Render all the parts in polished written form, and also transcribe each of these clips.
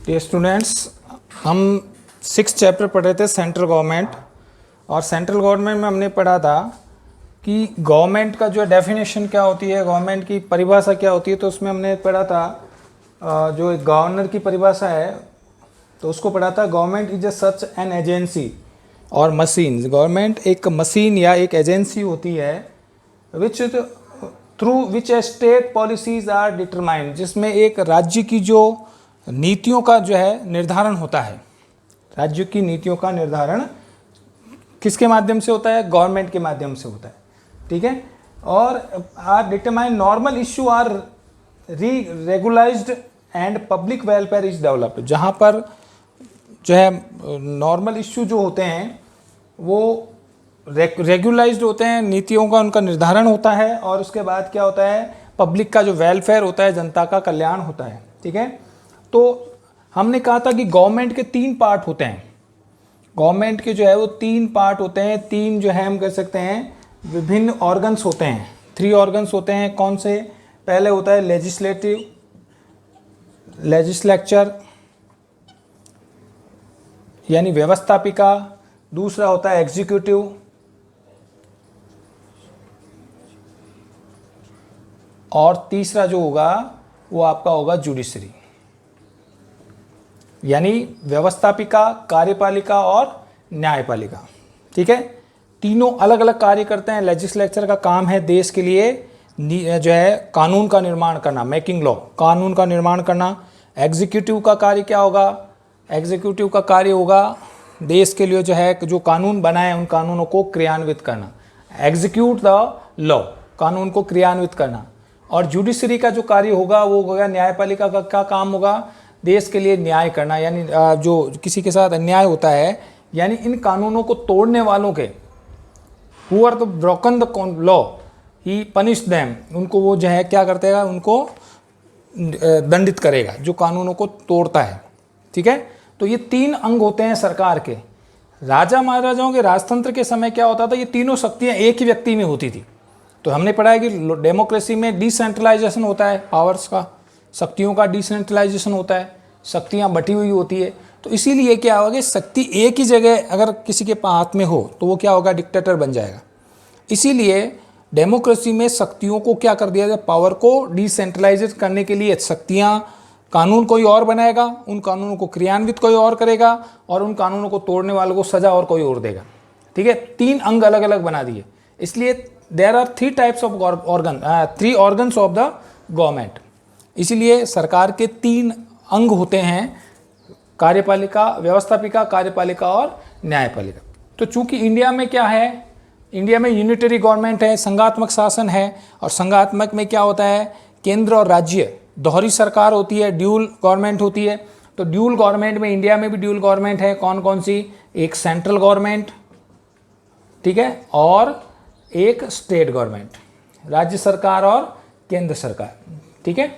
Dear students, हम 6 chapter पढ़ रहे थे सेंट्रल गवर्नमेंट। और सेंट्रल गवर्नमेंट में हमने पढ़ा था कि गवर्नमेंट का जो डेफिनेशन क्या होती है, गवर्नमेंट की परिभाषा क्या होती है। तो उसमें हमने पढ़ा था जो एक गवर्नर की परिभाषा है तो उसको पढ़ा था, government is a such an agency और मशीन। गवर्नमेंट एक मशीन या एक एजेंसी होती है which through which state policies are determined, जिसमें एक राज्य की जो नीतियों का जो है निर्धारण होता है। राज्य की नीतियों का निर्धारण किसके माध्यम से होता है? गवर्नमेंट के माध्यम से होता है। ठीक है। और are determine normal issue are regularized and public welfare is developed. जहाँ पर जो है नॉर्मल इश्यू जो होते हैं वो रेगुलाइज्ड होते हैं, नीतियों का उनका निर्धारण होता है, और उसके बाद क्या होता है, पब्लिक का जो वेलफेयर होता है, जनता का कल्याण होता है। ठीक है। तो हमने कहा था कि गवर्नमेंट के 3 पार्ट होते हैं। गवर्नमेंट के जो है वो 3 पार्ट होते हैं, 3 जो है हम कह सकते हैं विभिन्न ऑर्गन्स होते हैं। 3 ऑर्गन्स होते हैं। कौन से? पहले होता है लेजिस्लेचर यानी व्यवस्थापिका, दूसरा होता है एग्जीक्यूटिव, और तीसरा जो होगा वो आपका होगा जुडिशरी, यानी व्यवस्थापिका, कार्यपालिका और न्यायपालिका। ठीक है। तीनों अलग अलग कार्य करते हैं। लेजिस्लेचर का काम है देश के लिए जो है कानून का निर्माण करना, मेकिंग लॉ, कानून का निर्माण करना। एग्जीक्यूटिव का कार्य क्या होगा? एग्जीक्यूटिव का कार्य होगा देश के लिए जो है जो कानून बनाए उन कानूनों को क्रियान्वित करना, एग्जीक्यूट द लॉ, कानून को क्रियान्वित करना। और जुडिशरी का जो कार्य होगा वो होगा, न्यायपालिका का क्या काम होगा? देश के लिए न्याय करना, यानी जो किसी के साथ अन्याय होता है, यानी इन कानूनों को तोड़ने वालों के who are the broken the law he punish them, उनको वो जो है क्या करते हैं, उनको दंडित करेगा जो कानूनों को तोड़ता है। ठीक है। तो ये 3 अंग होते हैं सरकार के। राजा महाराजाओं के राजतंत्र के समय क्या होता था, ये तीनों शक्तियाँ एक ही व्यक्ति में होती थी। तो हमने पढ़ा है कि डेमोक्रेसी में डिसेंट्रलाइजेशन होता है, पावर्स का, शक्तियों का डिसेंट्रलाइजेशन होता है, शक्तियाँ बटी हुई होती है। तो इसीलिए क्या होगा, शक्ति एक ही जगह अगर किसी के हाथ में हो तो वो क्या होगा, डिक्टेटर बन जाएगा। इसीलिए डेमोक्रेसी में शक्तियों को क्या कर दिया जाए, पावर को डिसेंट्रलाइज करने के लिए शक्तियाँ, कानून कोई और बनाएगा, उन कानूनों को क्रियान्वित कोई और करेगा, और उन कानूनों को तोड़ने वालों को सजा और कोई और देगा। ठीक है। 3 अंग अलग अलग बना दिए। इसलिए there are 3 types of organ, 3 organs of the government. इसीलिए सरकार के 3 अंग होते हैं, कार्यपालिका, व्यवस्थापिका, कार्यपालिका और न्यायपालिका। तो चूंकि इंडिया में क्या है, इंडिया में यूनिटरी गवर्नमेंट है, संघात्मक शासन है। और संघात्मक में क्या होता है, केंद्र और राज्य, दोहरी सरकार होती है, ड्यूल गवर्नमेंट होती है। तो ड्यूल गवर्नमेंट में इंडिया में भी ड्यूल गवर्नमेंट है। कौन कौन सी? एक सेंट्रल गवर्नमेंट, ठीक है, और एक स्टेट गवर्नमेंट, राज्य सरकार और केंद्र सरकार। ठीक है।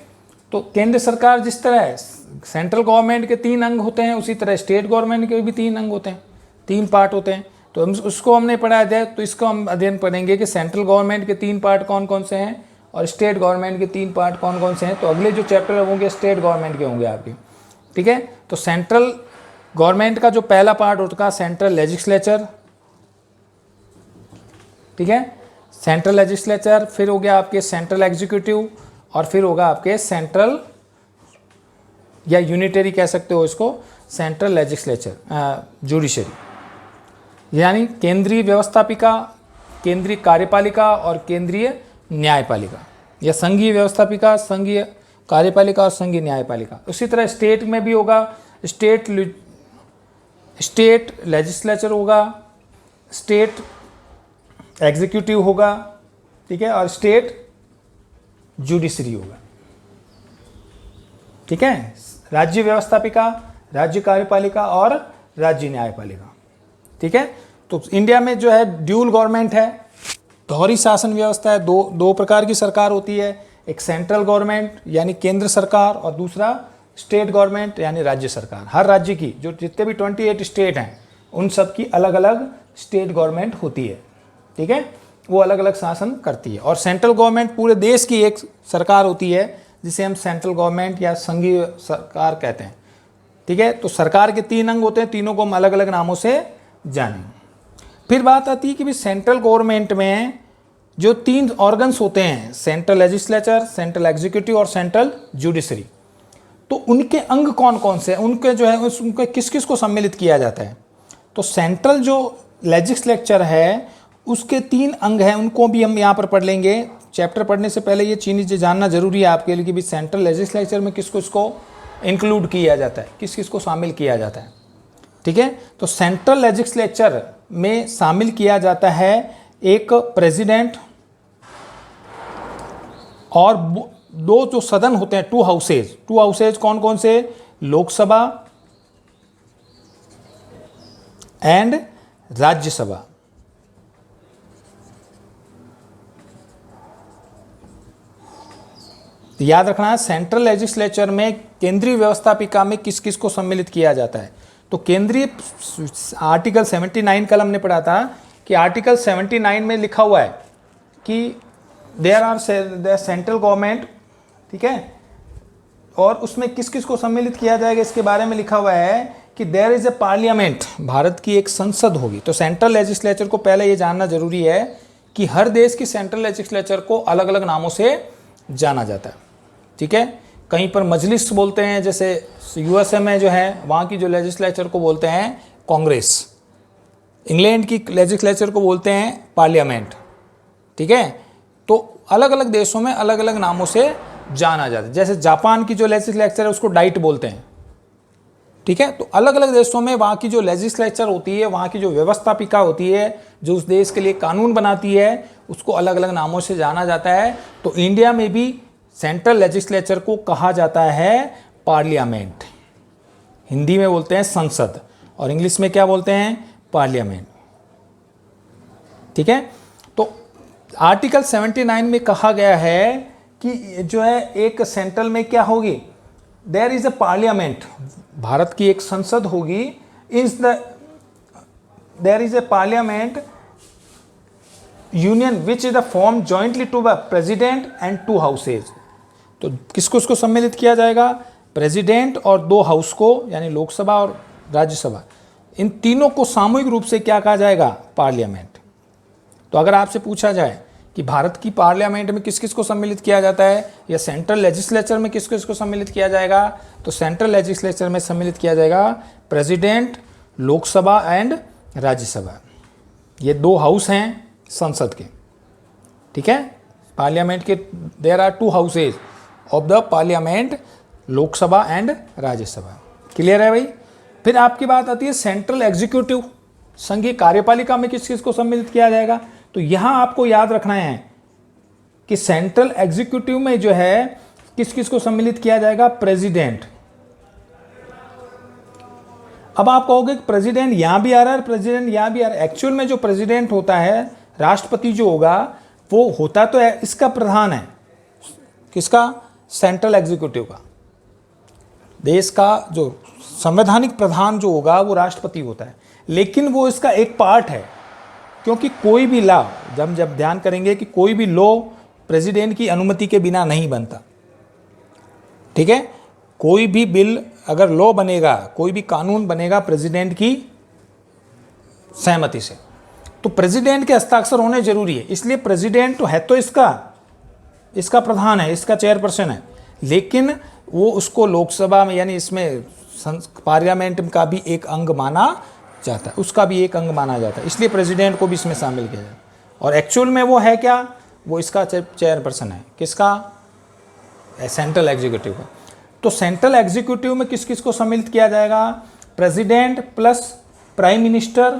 तो केंद्र सरकार जिस तरह सेंट्रल गवर्नमेंट के 3 अंग होते हैं, उसी तरह स्टेट गवर्नमेंट के भी 3 अंग होते हैं, 3 पार्ट होते हैं। तो उसको हमने पढ़ा है। तो इसको हम अध्ययन पढ़ेंगे कि सेंट्रल गवर्नमेंट के 3 पार्ट कौन कौन से हैं और स्टेट गवर्नमेंट के 3 पार्ट कौन कौन से हैं। तो अगले जो चैप्टर होंगे स्टेट गवर्नमेंट के होंगे आपके। ठीक है। तो सेंट्रल गवर्नमेंट का जो पहला पार्ट होता है सेंट्रल लेजिस्लेचर। ठीक है। सेंट्रल लेजिस्लेचर, फिर हो गया आपके सेंट्रल एग्जीक्यूटिव, और फिर होगा आपके सेंट्रल या यूनिटरी कह सकते हो इसको, सेंट्रल लेजिस्लेचर, जुडिशरी, यानी केंद्रीय व्यवस्थापिका, केंद्रीय कार्यपालिका और केंद्रीय न्यायपालिका, या संघीय व्यवस्थापिका, संघीय कार्यपालिका और संघीय न्यायपालिका। उसी तरह स्टेट में भी होगा, स्टेट लेजिस्लेचर होगा, स्टेट एग्जीक्यूटिव होगा, ठीक है, और स्टेट जुडिशरी होगा। ठीक है। राज्य व्यवस्थापिका, राज्य कार्यपालिका और राज्य न्यायपालिका। ठीक है। तो इंडिया में जो है ड्यूल गवर्नमेंट है, दोहरी शासन व्यवस्था है। दो प्रकार की सरकार होती है, एक सेंट्रल गवर्नमेंट यानी केंद्र सरकार, और दूसरा स्टेट गवर्नमेंट यानी राज्य सरकार। हर राज्य की जो जितने भी 28 स्टेट हैं उन सब की अलग अलग स्टेट गवर्नमेंट होती है। ठीक है। वो अलग अलग शासन करती है। और सेंट्रल गवर्नमेंट पूरे देश की एक सरकार होती है जिसे हम सेंट्रल गवर्नमेंट या संघीय सरकार कहते हैं। ठीक है, तो सरकार के 3 अंग होते हैं, तीनों को हम अलग अलग नामों से जानें। फिर बात आती है कि भाई सेंट्रल गवर्नमेंट में जो 3 ऑर्गन्स होते हैं, सेंट्रल लेजिस्लेचर, सेंट्रल एग्जीक्यूटिव और सेंट्रल जुडिशरी, तो उनके अंग कौन कौन से हैं, उनके जो है उनके किस किस को सम्मिलित किया जाता है। तो सेंट्रल जो लेजिस्लेचर है उसके 3 अंग हैं, उनको भी हम यहाँ पर पढ़ लेंगे। चैप्टर पढ़ने से पहले ये चीज़ जानना जरूरी है आपके लिए कि भी सेंट्रल लेजिस्लेचर में किस किस को इंक्लूड किया जाता है, किस किस को शामिल किया जाता है। ठीक है, तो सेंट्रल लेजिस्लेचर में शामिल किया जाता है एक प्रेसिडेंट और 2 जो सदन होते हैं, 2 हाउसेज कौन कौन से, लोकसभा एंड राज्यसभा। याद रखना है, सेंट्रल लेजिस्लेचर में केंद्रीय व्यवस्थापिका में किस किस को सम्मिलित किया जाता है। तो केंद्रीय आर्टिकल 79 कल हमने पढ़ा था कि आर्टिकल 79 में लिखा हुआ है कि देयर आर सेंट्रल गवर्नमेंट, ठीक है, और उसमें किस किस को सम्मिलित किया जाएगा इसके बारे में लिखा हुआ है कि there is a parliament, Bharat की एक संसद होगी। तो सेंट्रल लेजिस्लेचर को पहले ये जानना जरूरी है कि हर देश की सेंट्रल लेजिस्लेचर को अलग अलग नामों से जाना जाता है। ठीक है, कहीं पर मजलिस बोलते हैं, जैसे यूएसए में जो है वहाँ की जो लेजिस्लेचर को बोलते हैं कांग्रेस, इंग्लैंड की लेजिस्लेचर को बोलते हैं पार्लियामेंट। ठीक है, तो अलग अलग देशों में अलग अलग नामों से जाना जाता है। जैसे जापान की जो लेजिस्लेचर है उसको डाइट बोलते हैं। ठीक है, तो अलग अलग देशों में वहाँ की जो लेजिस्लेचर होती है, वहाँ की जो व्यवस्थापिका होती है, जो उस देश के लिए कानून बनाती है, उसको अलग अलग नामों से जाना जाता है। तो इंडिया में भी सेंट्रल लेजिस्लेचर को कहा जाता है पार्लियामेंट। हिंदी में बोलते हैं संसद और इंग्लिश में क्या बोलते हैं, पार्लियामेंट। ठीक है, तो आर्टिकल 79 में कहा गया है कि जो है एक सेंट्रल में क्या होगी, there is a parliament, Bharat की एक संसद होगी, there is a parliament union which is the form jointly to the president and 2 houses. तो किसको उसको सम्मिलित किया जाएगा, प्रेसिडेंट और 2 हाउस को, यानी लोकसभा और राज्यसभा, इन तीनों को सामूहिक रूप से क्या कहा जाएगा, पार्लियामेंट। तो अगर आपसे पूछा जाए कि भारत की पार्लियामेंट में किस किस को सम्मिलित किया जाता है या सेंट्रल लेजिस्लेचर में किस किस को सम्मिलित किया जाएगा, तो सेंट्रल लेजिस्लेचर में सम्मिलित किया जाएगा प्रेसिडेंट, लोकसभा एंड राज्यसभा। ये 2 हाउस हैं संसद के। ठीक है, पार्लियामेंट के there are 2 houses of the parliament, Lok Sabha and Rajya Sabha. Clear है भाई। फिर आपकी बात आती है सेंट्रल एग्जीक्यूटिव, संघीय कार्यपालिका में किस किस को सम्मिलित किया जाएगा। तो यहां आपको याद रखना है कि सेंट्रल एग्जीक्यूटिव में जो है किस किस को सम्मिलित किया जाएगा, प्रेसिडेंट। अब आप कहोगे कि प्रेसिडेंट यहां भी आ रहा है, प्रेसिडेंट यहां भी आ रहा है। एक्चुअल में जो प्रेसिडेंट होता है, राष्ट्रपति जो होगा, वो होता तो है इसका प्रधान है, किसका, सेंट्रल एग्जीक्यूटिव का। देश का जो संवैधानिक प्रधान जो होगा वो राष्ट्रपति होता है, लेकिन वो इसका एक पार्ट है, क्योंकि कोई भी लॉ, जब ध्यान करेंगे कि कोई भी लॉ प्रेसिडेंट की अनुमति के बिना नहीं बनता। ठीक है, कोई भी बिल अगर लॉ बनेगा, कोई भी कानून बनेगा प्रेसिडेंट की सहमति से, तो प्रेसिडेंट के हस्ताक्षर होने जरूरी है। इसलिए प्रेसिडेंट तो है, तो इसका प्रधान है, इसका चेयरपर्सन है, लेकिन वो उसको लोकसभा में, यानी इसमें पार्लियामेंट का भी एक अंग माना जाता है, उसका भी एक अंग माना जाता है, इसलिए प्रेसिडेंट को भी इसमें शामिल किया जाए। और एक्चुअल में वो है क्या, वो इसका चेयरपर्सन है, किसका, सेंट्रल एग्जीक्यूटिव का। तो सेंट्रल एग्जीक्यूटिव में किस किस को सम्मिलित किया जाएगा, प्रेसिडेंट प्लस प्राइम मिनिस्टर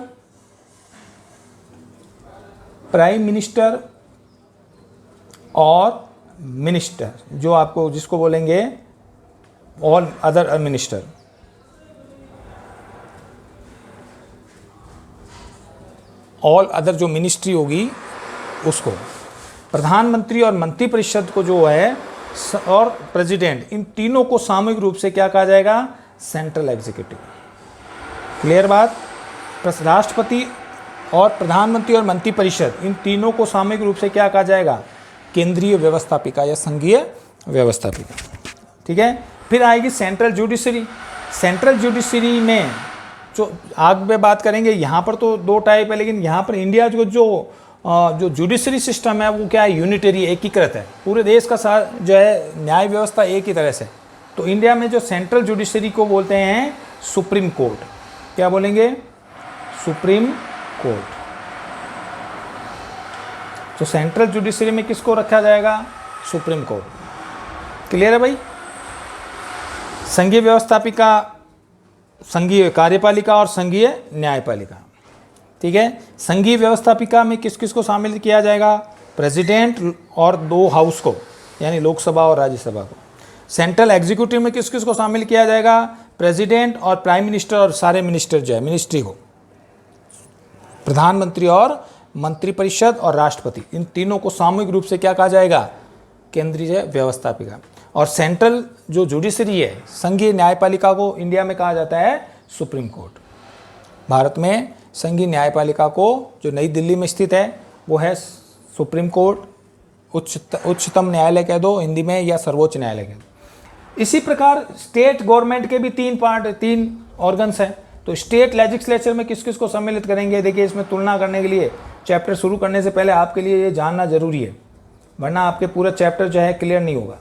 और मिनिस्टर, जो आपको जिसको बोलेंगे all other minister. All other जो मिनिस्ट्री होगी उसको, प्रधानमंत्री और मंत्रिपरिषद को जो है, और प्रेसिडेंट, इन तीनों को सामूहिक रूप से क्या कहा जाएगा, सेंट्रल एग्जीक्यूटिव। क्लियर बात। राष्ट्रपति और प्रधानमंत्री और मंत्रिपरिषद, इन तीनों को सामूहिक रूप से क्या कहा जाएगा, केंद्रीय व्यवस्थापिका या संघीय व्यवस्थापिका। ठीक है, फिर आएगी सेंट्रल जुडिशरी। सेंट्रल जुडिशरी में जो आगे बात करेंगे, यहाँ पर तो दो टाइप है, लेकिन यहाँ पर इंडिया जो जुडिशरी सिस्टम है वो क्या है, यूनिटरी, एकीकृत है। पूरे देश का जो है न्याय व्यवस्था एक ही तरह से। तो इंडिया में जो सेंट्रल जुडिशरी को बोलते हैं सुप्रीम कोर्ट। क्या बोलेंगे? Supreme court. तो सेंट्रल जुडिशरी में किसको रखा जाएगा? Supreme court. क्लियर है भाई? संघीय व्यवस्थापिका, संघीय कार्यपालिका और संघीय न्यायपालिका। ठीक है। संघीय व्यवस्थापिका में किस किस को शामिल किया जाएगा? प्रेसिडेंट और 2 हाउस को, यानी लोकसभा और राज्यसभा को। सेंट्रल एग्जीक्यूटिव में किस किस को शामिल किया जाएगा? प्रेसिडेंट और प्राइम मिनिस्टर और सारे मिनिस्टर जो है मिनिस्ट्री को, प्रधानमंत्री और मंत्रिपरिषद और राष्ट्रपति, इन तीनों को सामूहिक रूप से क्या कहा जाएगा? केंद्रीय व्यवस्थापिका। और सेंट्रल जो जुडिशरी है, संघीय न्यायपालिका को इंडिया में कहा जाता है सुप्रीम कोर्ट। भारत में संघीय न्यायपालिका को, जो नई दिल्ली में स्थित है, वो है सुप्रीम कोर्ट, उच्चतम न्यायालय कह दो हिंदी में, या सर्वोच्च न्यायालय कह दो। इसी प्रकार स्टेट गवर्नमेंट के भी 3 ऑर्गन्स हैं। तो स्टेट लेजिस्लेचर में किस किस को सम्मिलित करेंगे? देखिए, इसमें तुलना करने के लिए चैप्टर शुरू करने से पहले आपके लिए ये जानना जरूरी है, वरना आपके पूरा चैप्टर जो है क्लियर नहीं होगा।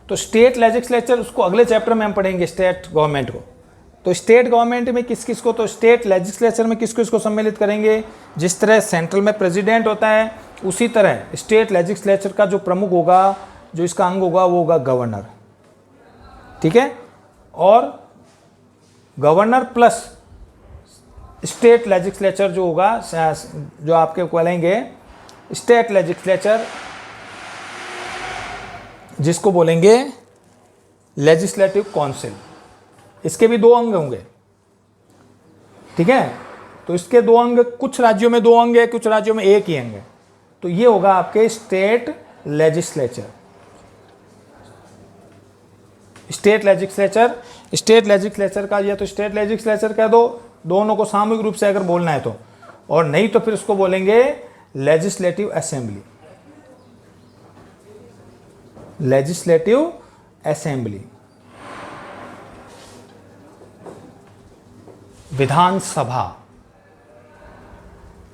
तो स्टेट लेजिस्लेचर, उसको अगले चैप्टर में हम पढ़ेंगे, स्टेट गवर्नमेंट को। तो स्टेट गवर्नमेंट में किस किस को, तो स्टेट लेजिस्लेचर में किस किस को सम्मिलित करेंगे? जिस तरह सेंट्रल में प्रेसिडेंट होता है, उसी तरह स्टेट लेजिस्लेचर का जो प्रमुख होगा, जो इसका अंग होगा, वो होगा गवर्नर। ठीक है। और गवर्नर प्लस स्टेट लेजिस्लेचर जो होगा, जो आपके बोलेंगे स्टेट लेजिस्लेचर, जिसको बोलेंगे लेजिस्लेटिव काउंसिल, इसके भी 2 अंग होंगे। ठीक है। तो इसके 2 अंग, कुछ राज्यों में 2 अंग है, कुछ राज्यों में 1 ही अंग है। तो ये होगा आपके स्टेट लेजिस्लेचर। स्टेट लेजिस्लेचर का, या तो स्टेट लेजिस्लेचर कह दो, दोनों को सामूहिक रूप से अगर बोलना है तो, और नहीं तो फिर उसको बोलेंगे लेजिस्लेटिव असेंबली। लेजिस्लेटिव असेंबली, विधानसभा।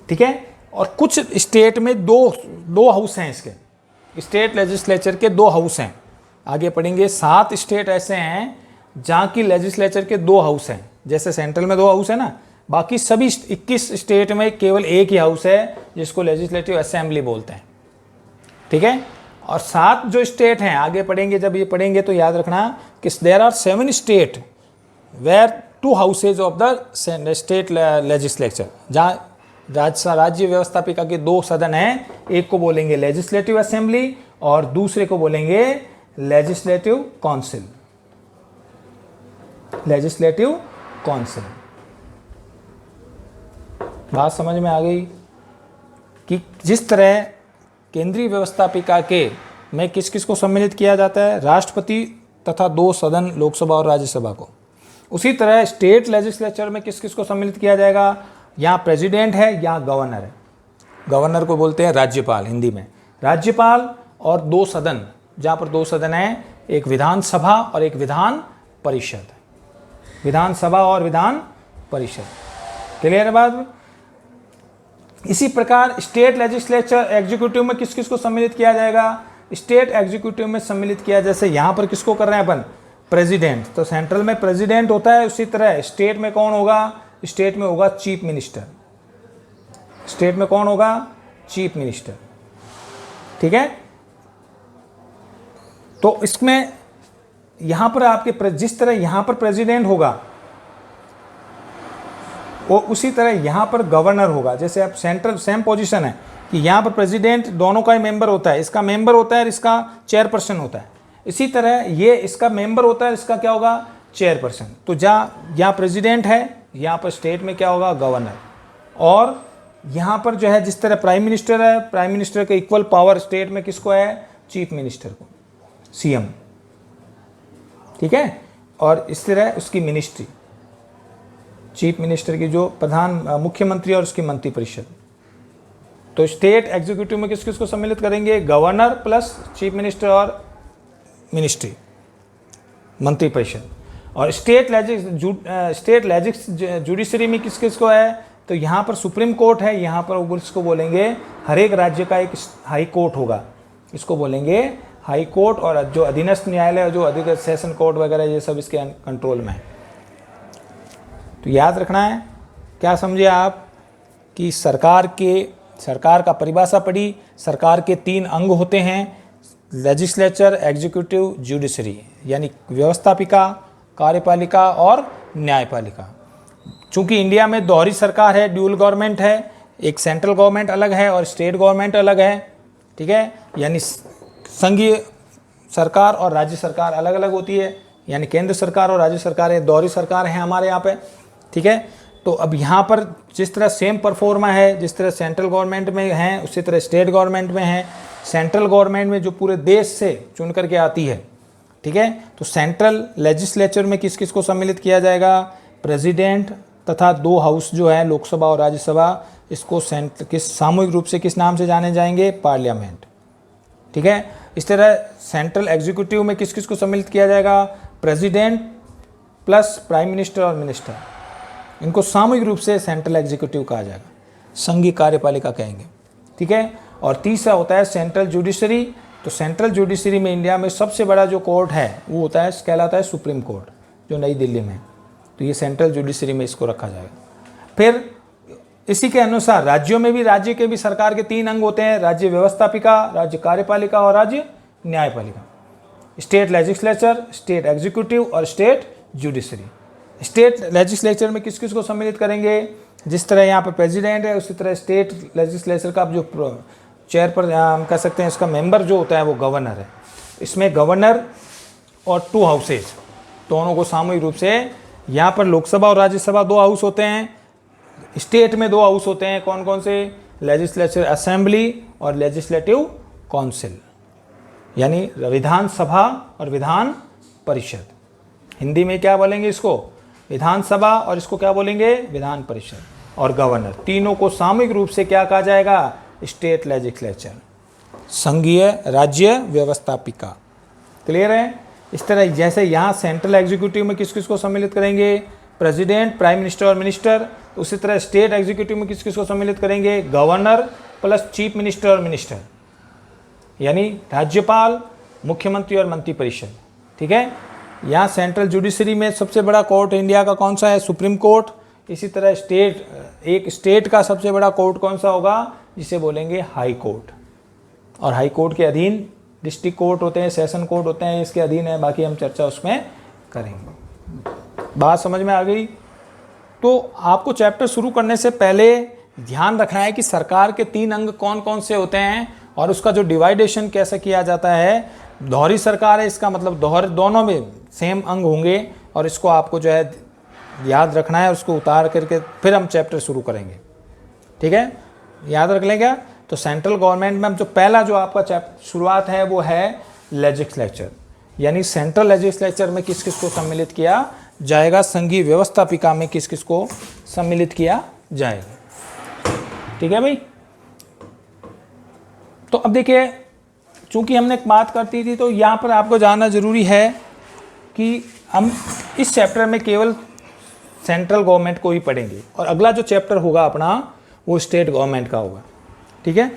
ठीक है। और कुछ स्टेट में दो हाउस हैं, इसके स्टेट लेजिस्लेचर के 2 हाउस हैं। आगे पढ़ेंगे। 7 स्टेट ऐसे हैं जहां की लेजिस्लेचर के 2 हाउस हैं। जैसे सेंट्रल में 2 हाउस है ना, बाकी सभी 21 स्टेट में केवल 1 ही हाउस है, जिसको लेजिस्लेटिव असेंबली बोलते हैं। ठीक है। और 7 जो स्टेट हैं, आगे पढ़ेंगे, जब ये पढ़ेंगे तो याद रखना कि there are 7 state where 2 houses of the state legislature, जहाँ राज्य व्यवस्थापिका के 2 सदन हैं। एक को बोलेंगे लेजिस्लेटिव असेंबली और दूसरे को बोलेंगे लेजिस्लेटिव काउंसिल। Legislative council. बात समझ में आ गई कि जिस तरह केंद्रीय व्यवस्थापिका के में किस किस को सम्मिलित किया जाता है? राष्ट्रपति तथा 2 सदन, लोकसभा और राज्यसभा को। उसी तरह स्टेट लेजिस्लेचर में किस किस को सम्मिलित किया जाएगा? यहाँ प्रेसिडेंट है, यहाँ गवर्नर है। गवर्नर को बोलते हैं राज्यपाल हिंदी में। राज्यपाल और 2 सदन, जहाँ पर 2 सदन हैं, एक विधानसभा और एक विधान परिषद। विधानसभा और विधान परिषद। क्लियर है बात? इसी प्रकार स्टेट लेजिस्लेचर एग्जीक्यूटिव में किस किस को सम्मिलित किया जाएगा? स्टेट एग्जीक्यूटिव में सम्मिलित किया, जैसे यहाँ पर किसको कर रहे हैं अपन? प्रेसिडेंट। तो सेंट्रल में प्रेसिडेंट होता है, उसी तरह स्टेट में कौन होगा? स्टेट में होगा चीफ मिनिस्टर। स्टेट में कौन होगा? Chief minister. ठीक है। तो इसमें यहां पर आपके जिस तरह यहां पर प्रेसिडेंट होगा, वो उसी तरह यहां पर गवर्नर होगा। जैसे अब सेंट्रल सेम पोजीशन है कि यहां पर प्रेसिडेंट दोनों का ही मेंबर होता है, इसका मेंबर होता है और इसका चेयरपर्सन होता है। इसी तरह ये इसका मेंबर होता है, इसका क्या होगा? चेयरपर्सन। तो जहाँ यहाँ प्रेसिडेंट है, यहाँ पर स्टेट में क्या होगा? गवर्नर। और यहाँ पर जो है जिस तरह प्राइम मिनिस्टर है, प्राइम मिनिस्टर का इक्वल पावर स्टेट में किसको है? चीफ मिनिस्टर को, सीएम। ठीक है। और इस तरह उसकी मिनिस्ट्री, चीफ मिनिस्टर की जो मुख्यमंत्री और उसकी मंत्रिपरिषद। तो स्टेट एग्जीक्यूटिव में किस किस को सम्मिलित करेंगे? गवर्नर प्लस चीफ मिनिस्टर और मिनिस्ट्री, मंत्रिपरिषद। और स्टेट जुडिशरी में किस किस को है, तो यहाँ पर सुप्रीम कोर्ट है, यहाँ पर इसको बोलेंगे हर एक राज्य का एक हाई कोर्ट होगा, इसको बोलेंगे हाई कोर्ट। और जो अधीनस्थ न्यायालय, जो अधिक सेशन कोर्ट वगैरह, ये सब इसके कंट्रोल में है। तो याद रखना है, क्या समझे आप, कि सरकार का परिभाषा पढ़ी। सरकार के 3 अंग होते हैं, लेजिस्लेचर, एग्जीक्यूटिव, जुडिशरी, यानी व्यवस्थापिका, कार्यपालिका और न्यायपालिका। चूंकि इंडिया में दोहरी सरकार है, ड्यूल गवर्नमेंट है, एक सेंट्रल गवर्नमेंट अलग है और स्टेट गवर्नमेंट अलग है, ठीक है, यानी संघीय सरकार और राज्य सरकार अलग अलग होती है, यानी केंद्र सरकार और राज्य सरकार, दोहरी सरकार है हमारे यहाँ पे, ठीक है। तो अब यहाँ पर जिस तरह सेम परफॉर्मा है, जिस तरह सेंट्रल गवर्नमेंट में है, उसी तरह स्टेट गवर्नमेंट में है। सेंट्रल गवर्नमेंट में जो पूरे देश से चुन करके आती है, ठीक है, तो सेंट्रल लेजिस्लेचर में किस किस को सम्मिलित किया जाएगा, प्रेसिडेंट तथा 2 हाउस जो है, लोकसभा और राज्यसभा, इसको सामूहिक रूप से किस नाम से जाने जाएंगे, पार्लियामेंट, ठीक है। इस तरह सेंट्रल एग्जीक्यूटिव में किस किस को सम्मिलित किया जाएगा, प्रेसिडेंट प्लस प्राइम मिनिस्टर और मिनिस्टर, इनको सामूहिक रूप से सेंट्रल एग्जीक्यूटिव कहा जाएगा, संघीय कार्यपालिका कहेंगे, ठीक है। और तीसरा होता है सेंट्रल जुडिशरी। तो सेंट्रल जुडिशरी में इंडिया में सबसे बड़ा जो कोर्ट है वो होता है, कहलाता है सुप्रीम कोर्ट, जो नई दिल्ली में है। तो ये सेंट्रल जुडिशरी में इसको रखा जाएगा। फिर इसी के अनुसार राज्यों में भी, राज्य के भी सरकार के 3 अंग होते हैं, राज्य व्यवस्थापिका, राज्य कार्यपालिका और राज्य न्यायपालिका। स्टेट लेजिस्लेचर, स्टेट एग्जीक्यूटिव और स्टेट जुडिशरी। स्टेट लेजिस्लेचर में किस किस को सम्मिलित करेंगे, जिस तरह यहाँ पर प्रेसिडेंट है, उसी तरह स्टेट लेजिस्लेचर का जो चेयर पर हम कह सकते हैं, इसका मेंबर जो होता है वो गवर्नर है। इसमें गवर्नर और 2 हाउसेज दोनों को सामूहिक रूप से, यहाँ पर लोकसभा और राज्यसभा 2 हाउस होते हैं, स्टेट में 2 हाउस होते हैं, कौन कौन से, लेजिस्लेचर असेंबली और लेजिस्लेटिव काउंसिल, यानी विधानसभा और विधान परिषद। हिंदी में क्या बोलेंगे इसको, विधानसभा, और इसको क्या बोलेंगे, विधान परिषद। और गवर्नर, तीनों को सामूहिक रूप से क्या कहा जाएगा, स्टेट लेजिस्लेचर, संघीय राज्य व्यवस्थापिका। क्लियर है। इस तरह जैसे यहाँ सेंट्रल एग्जीक्यूटिव में किस किस को सम्मिलित करेंगे, प्रेसिडेंट, प्राइम मिनिस्टर और मिनिस्टर। उसी तरह स्टेट एग्जीक्यूटिव में किस किस को सम्मिलित करेंगे, गवर्नर प्लस चीफ मिनिस्टर और मिनिस्टर, यानी राज्यपाल, मुख्यमंत्री और मंत्रिपरिषद, ठीक है। यहाँ सेंट्रल जुडिशरी में सबसे बड़ा कोर्ट इंडिया का कौन सा है, सुप्रीम कोर्ट। इसी तरह एक स्टेट का सबसे बड़ा कोर्ट कौन सा होगा, जिसे बोलेंगे हाई कोर्ट। और हाई कोर्ट के अधीन डिस्ट्रिक्ट कोर्ट होते हैं, सेशन कोर्ट होते हैं, इसके अधीन है, बाकी हम चर्चा उसमें करेंगे। बात समझ में आ गई। तो आपको चैप्टर शुरू करने से पहले ध्यान रखना है कि सरकार के 3 अंग कौन कौन से होते हैं और उसका जो डिवाइडेशन कैसे किया जाता है। दोहरी सरकार है, इसका मतलब दोनों में सेम अंग होंगे, और इसको आपको जो है याद रखना है, उसको उतार करके फिर हम चैप्टर शुरू करेंगे, ठीक है, याद रख लेंगे। तो सेंट्रल गवर्नमेंट में जो पहला जो आपका चैप्टर शुरुआत है वो है लेजिस्लेचर, यानी सेंट्रल लेजिस्लेचर में किस किस को सम्मिलित किया जाएगा, संघीय व्यवस्थापिका में किस किस को सम्मिलित किया जाएगा, ठीक है भाई। तो अब देखिए, चूंकि हमने एक बात करती थी, तो यहाँ पर आपको जानना जरूरी है कि हम इस चैप्टर में केवल सेंट्रल गवर्नमेंट को ही पढ़ेंगे, और अगला जो चैप्टर होगा अपना वो स्टेट गवर्नमेंट का होगा, ठीक है।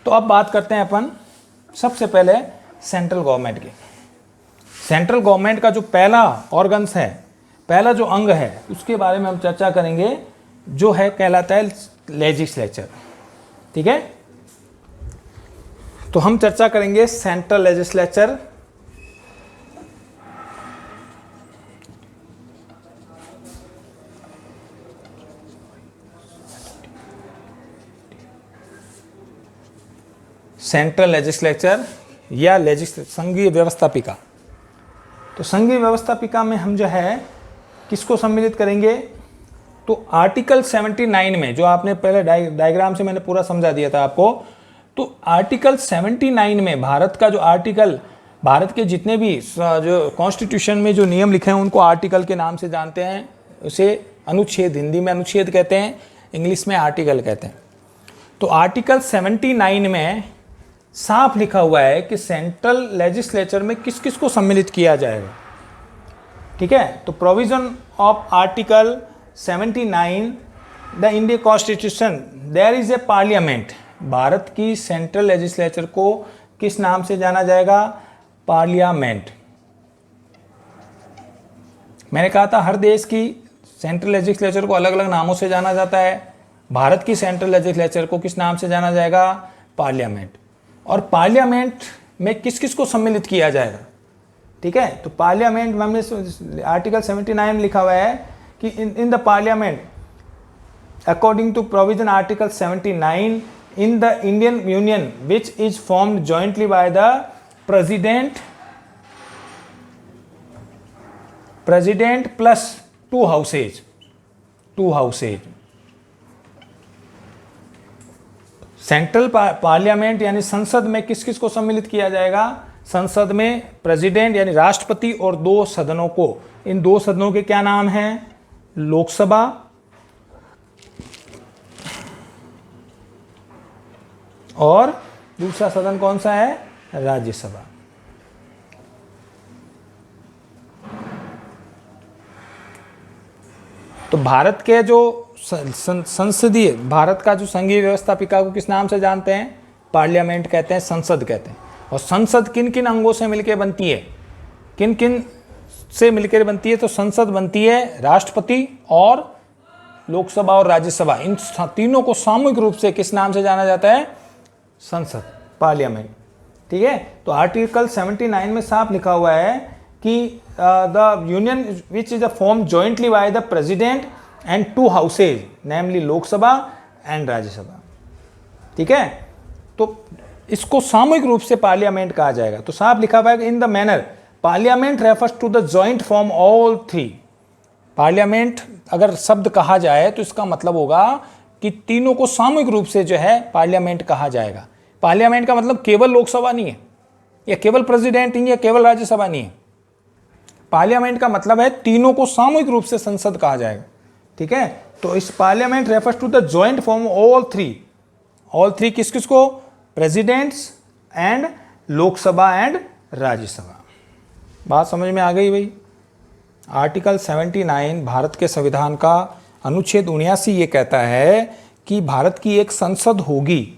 तो अब बात करते हैं अपन सबसे पहले सेंट्रल गवर्नमेंट की। सेंट्रल गवर्नमेंट का जो पहला ऑर्गन्स है, पहला जो अंग है, उसके बारे में हम चर्चा करेंगे, जो है कहलाता है लेजिस्लेचर, ठीक है। तो हम चर्चा करेंगे सेंट्रल लेजिस्लेचर। सेंट्रल लेजिस्लेचर या संघीय व्यवस्थापिका। तो संघीय व्यवस्थापिका में हम जो है किसको सम्मिलित करेंगे, तो आर्टिकल 79 में, जो आपने पहले डायग्राम से मैंने पूरा समझा दिया था आपको, तो आर्टिकल 79 में भारत का जो आर्टिकल, भारत के जितने भी जो कॉन्स्टिट्यूशन में जो नियम लिखे हैं उनको आर्टिकल के नाम से जानते हैं, उसे अनुच्छेद, हिंदी में अनुच्छेद कहते हैं, इंग्लिश में आर्टिकल कहते हैं। तो आर्टिकल 79 में साफ लिखा हुआ है कि सेंट्रल लेजिस्लेचर में किस किस को सम्मिलित किया जाएगा। ठीक है। तो provision of article 79 the Indian constitution there is a parliament. Bharat की सेंट्रल लेजिस्लेचर को किस नाम से जाना जाएगा? पार्लियामेंट। मैंने कहा था हर देश की सेंट्रल लेजिस्लेचर को अलग अलग नामों से जाना जाता है। भारत की सेंट्रल लेजिस्लेचर को किस नाम से जाना जाएगा? पार्लियामेंट। और पार्लियामेंट में किस किस को सम्मिलित किया जाएगा? ठीक है, तो पार्लियामेंट में हमने आर्टिकल 79 में लिखा हुआ है कि in the parliament according to provision article 79 in the Indian union which is formed jointly by the president plus two houses. Central parliament यानी संसद में किस किस को सम्मिलित किया जाएगा? संसद में प्रेसिडेंट यानी राष्ट्रपति और 2 सदनों को। इन 2 सदनों के क्या नाम हैं? लोकसभा और दूसरा सदन कौन सा है? राज्यसभा। तो भारत के जो संसदीय, भारत का जो संघीय व्यवस्थापिका को किस नाम से जानते हैं? पार्लियामेंट कहते हैं, संसद कहते हैं। और संसद किन किन अंगों से मिलकर बनती है? किन किन से मिलकर बनती है? तो संसद बनती है राष्ट्रपति और लोकसभा और राज्यसभा, इन तीनों को सामूहिक रूप से किस नाम से जाना जाता है? संसद, पार्लियामेंट। ठीक है, तो आर्टिकल 79 में साफ लिखा हुआ है कि the union which is a form jointly by the president and 2 houses namely Lok Sabha and Rajya Sabha. ठीक है, तो इसको सामूहिक रूप से पार्लियामेंट कहा जाएगा। तो साफ लिखा हुआ है in the manner parliament refers to the joint form all 3। पार्लियामेंट अगर शब्द कहा जाए तो इसका मतलब होगा कि तीनों को सामूहिक रूप से जो है पार्लियामेंट कहा जाएगा। पार्लियामेंट का मतलब केवल लोकसभा नहीं है, या केवल प्रेसिडेंट नहीं है, केवल राज्यसभा नहीं है। पार्लियामेंट का मतलब है तीनों को सामूहिक रूप से संसद कहा जाएगा। ठीक है, तो इस parliament refers to the joint form all 3 किस किस को? Presidents and Lok Sabha and Rajya Sabha. बात समझ में आ गई भाई? आर्टिकल 79 भारत के संविधान का अनुच्छेद 79 ये कहता है कि भारत की एक संसद होगी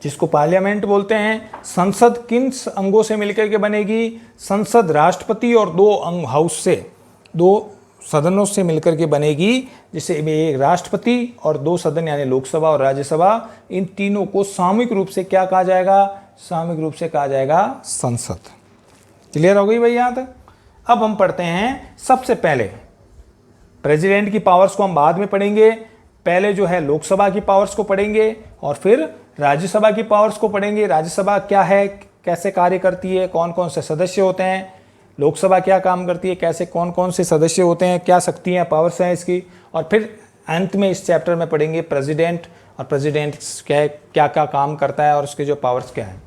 जिसको पार्लियामेंट बोलते हैं। संसद किन अंगों से मिलकर के बनेगी? संसद राष्ट्रपति और 2 हाउस से, 2 सदनों से मिलकर के बनेगी, जिसे एक राष्ट्रपति और 2 सदन यानी लोकसभा और राज्यसभा, इन तीनों को सामूहिक रूप से क्या कहा जाएगा? सामूहिक रूप से कहा जाएगा संसद। क्लियर हो गई भाई यहाँ तक? अब हम पढ़ते हैं सबसे पहले प्रेसिडेंट की पावर्स को हम बाद में पढ़ेंगे। पहले जो है लोकसभा की पावर्स को पढ़ेंगे और फिर राज्यसभा की पावर्स को पढ़ेंगे। राज्यसभा क्या है, कैसे कार्य करती है, कौन कौन से सदस्य होते हैं, लोकसभा क्या काम करती है, कैसे कौन कौन से सदस्य होते हैं, क्या शक्तियाँ पावर्स हैं इसकी, और फिर अंत में इस चैप्टर में पढ़ेंगे प्रेसिडेंट और प्रेसिडेंट क्या क्या काम करता है और उसके जो पावर्स क्या है।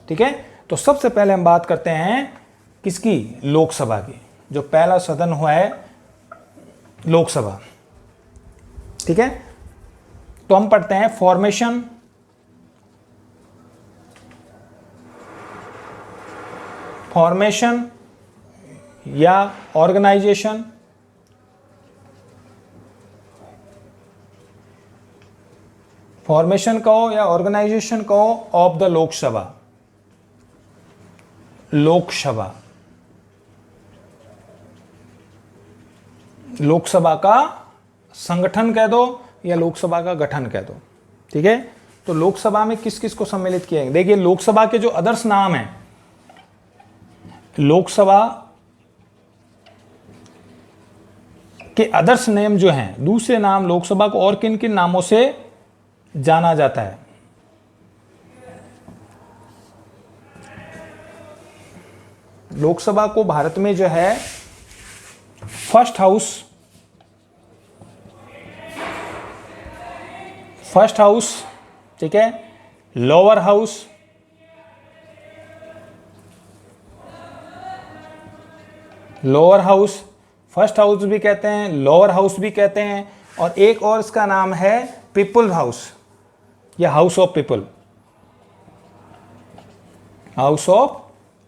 ठीक है, तो सबसे पहले हम बात करते हैं किसकी? लोकसभा की। जो पहला सदन हुआ है लोकसभा। ठीक है, तो हम पढ़ते हैं फॉर्मेशन या ऑर्गेनाइजेशन, फॉर्मेशन कहो या ऑर्गेनाइजेशन कहो ऑफ द लोकसभा। लोकसभा का संगठन कह दो या लोकसभा का गठन कह दो। ठीक है, तो लोकसभा में किस किस को सम्मिलित किया है? देखिए, लोकसभा के जो अदर्स नाम हैं, लोकसभा के अदर्स नेम जो हैं, दूसरे नाम लोकसभा को और किन किन नामों से जाना जाता है? लोकसभा को भारत में जो है फर्स्ट हाउस, ठीक है, लोअर हाउस, फर्स्ट हाउस भी कहते हैं, लोअर हाउस भी कहते हैं, और एक और इसका नाम है पीपल हाउस या हाउस ऑफ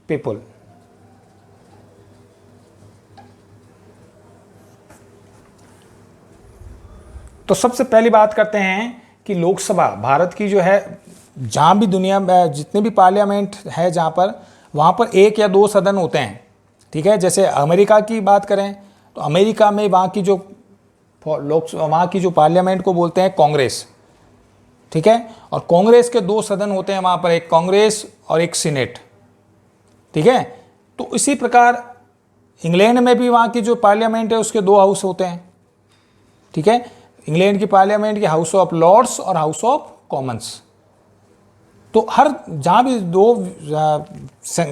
पीपल। तो सबसे पहली बात करते हैं कि लोकसभा भारत की जो है, जहाँ भी दुनिया में जितने भी पार्लियामेंट है जहाँ पर, वहाँ पर 1 या 2 सदन होते हैं, ठीक है। जैसे अमेरिका की बात करें तो अमेरिका में वहाँ की जो वहाँ की जो पार्लियामेंट को बोलते हैं कांग्रेस, ठीक है। और कांग्रेस के 2 सदन होते हैं वहाँ पर, एक कांग्रेस और एक सीनेट, ठीक है। तो इसी प्रकार इंग्लैंड में भी वहाँ की जो पार्लियामेंट है उसके 2 हाउस होते हैं, ठीक है। इंग्लैंड की पार्लियामेंट की हाउस ऑफ लॉर्ड्स और हाउस ऑफ कॉमन्स। तो हर जहाँ भी 2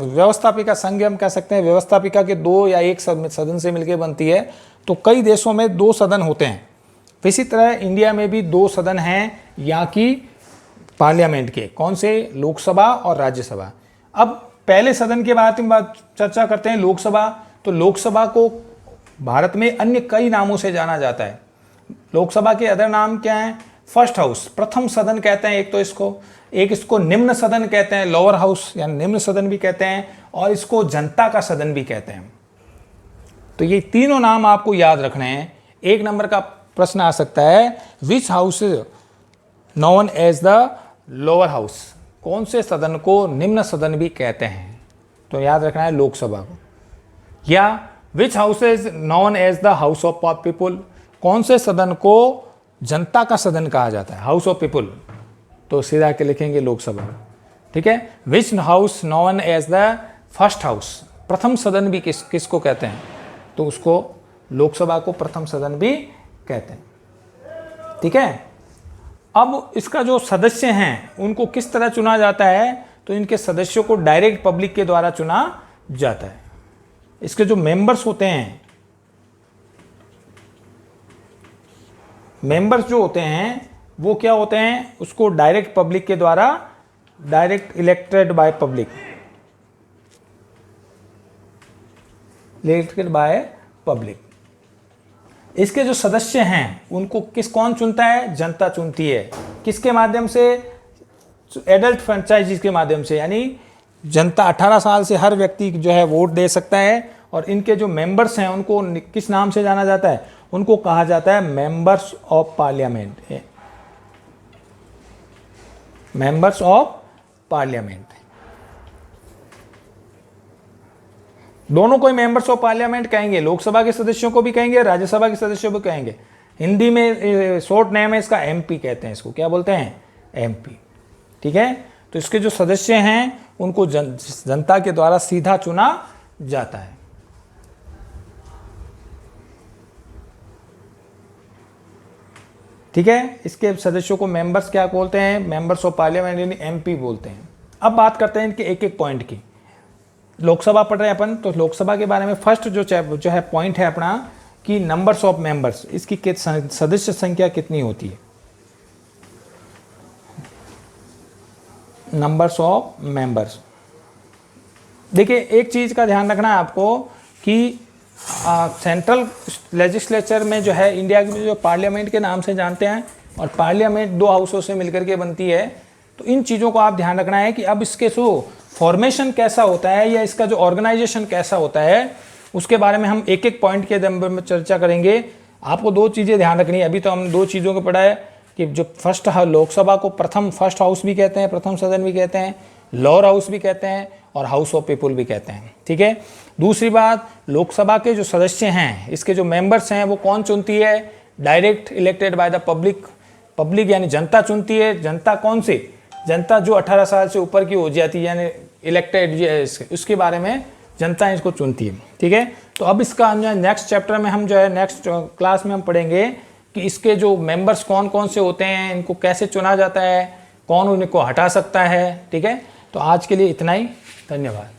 व्यवस्थापिका संघ हम कह सकते हैं, व्यवस्थापिका के 2 या 1 सदन से मिलकर बनती है, तो कई देशों में 2 सदन होते हैं। इसी तरह इंडिया में भी 2 सदन हैं यहाँ की पार्लियामेंट के, कौन से, लोकसभा और राज्यसभा। अब पहले सदन के बारे में चर्चा करते हैं, लोकसभा। तो लोकसभा को भारत में अन्य कई नामों से जाना जाता है। लोकसभा के अदर नाम क्या हैं? फर्स्ट हाउस, प्रथम सदन कहते हैं एक इसको निम्न सदन कहते हैं, लोअर हाउस या निम्न सदन भी कहते हैं, और इसको जनता का सदन भी कहते हैं। तो ये तीनों नाम आपको याद रखने हैं। 1 नंबर का प्रश्न आ सकता है, which house is known as the lower house, कौन से सदन को निम्न सदन भी कहते हैं? तो याद रखना है लोकसभा को। या which house is known as the house of people, कौन से सदन को जनता का सदन कहा जाता है, हाउस ऑफ पीपुल, तो सीधा के लिखेंगे लोकसभा, ठीक है। Which house known as the first house, प्रथम सदन भी किसको कहते हैं, तो उसको लोकसभा को प्रथम सदन भी कहते हैं, ठीक है। अब इसका जो सदस्य हैं उनको किस तरह चुना जाता है, तो इनके सदस्यों को डायरेक्ट पब्लिक के द्वारा चुना जाता है। इसके जो मेंबर्स होते हैं, मेंबर्स जो होते हैं वो क्या होते हैं, उसको डायरेक्ट पब्लिक के द्वारा, direct elected by public, elected by public. इसके जो सदस्य हैं उनको कौन चुनता है, जनता चुनती है। किसके माध्यम से, एडल्ट फ्रेंचाइजीज के माध्यम से, यानी जनता 18 साल से हर व्यक्ति जो है वोट दे सकता है। और इनके जो मेंबर्स हैं उनको किस नाम से जाना जाता है, उनको कहा जाता है members of parliament, members of parliament. दोनों को मेंबर्स ऑफ पार्लियामेंट कहेंगे, लोकसभा के सदस्यों को भी कहेंगे, राज्यसभा के सदस्यों को कहेंगे। हिंदी में शॉर्ट नेम है इसका, एमपी कहते हैं, इसको क्या बोलते हैं, एमपी, ठीक है। तो इसके जो सदस्य हैं उनको जनता के द्वारा सीधा चुना जाता है, ठीक है। इसके सदस्यों को मेंबर्स क्या बोलते हैं, मेंबर्स ऑफ पार्लियामेंट यानी एमपी बोलते हैं। अब बात करते हैं इनके एक एक पॉइंट की। लोकसभा पढ़ रहे हैं अपन, तो लोकसभा के बारे में फर्स्ट जो है पॉइंट है अपना कि नंबर्स ऑफ मेंबर्स, इसकी सदस्य संख्या कितनी होती है, नंबर्स ऑफ मेंबर्स। देखिए एक चीज़ का ध्यान रखना है आपको कि सेंट्रल लेजिस्लेचर में जो है इंडिया की जो पार्लियामेंट के नाम से जानते हैं, और पार्लियामेंट 2 हाउसों से मिलकर के बनती है। तो इन चीज़ों को आप ध्यान रखना है कि अब इसके फॉर्मेशन कैसा होता है या इसका जो ऑर्गेनाइजेशन कैसा होता है, उसके बारे में हम एक एक पॉइंट के नंबर में चर्चा करेंगे। आपको 2 चीज़ें ध्यान रखनी है। अभी तो हम 2 चीज़ों को पढ़ा है कि जो लोकसभा को फर्स्ट हाउस भी कहते हैं, प्रथम सदन भी कहते हैं, लोअर हाउस भी कहते हैं, और हाउस ऑफ पीपुल भी कहते हैं, ठीक है। दूसरी बात, लोकसभा के जो सदस्य हैं, इसके जो मेंबर्स हैं वो कौन चुनती है, direct elected by the public यानी जनता चुनती है। जनता कौन सी, जनता जो 18 साल से ऊपर की हो जाती है, यानी इलेक्टेड, उसके बारे में जनता इसको चुनती है, ठीक है। तो अब इसका नेक्स्ट चैप्टर में हम जो है नेक्स्ट क्लास में हम पढ़ेंगे कि इसके जो मेंबर्स कौन कौन से होते हैं, इनको कैसे चुना जाता है, कौन उनको हटा सकता है, ठीक है। तो आज के लिए इतना ही, धन्यवाद।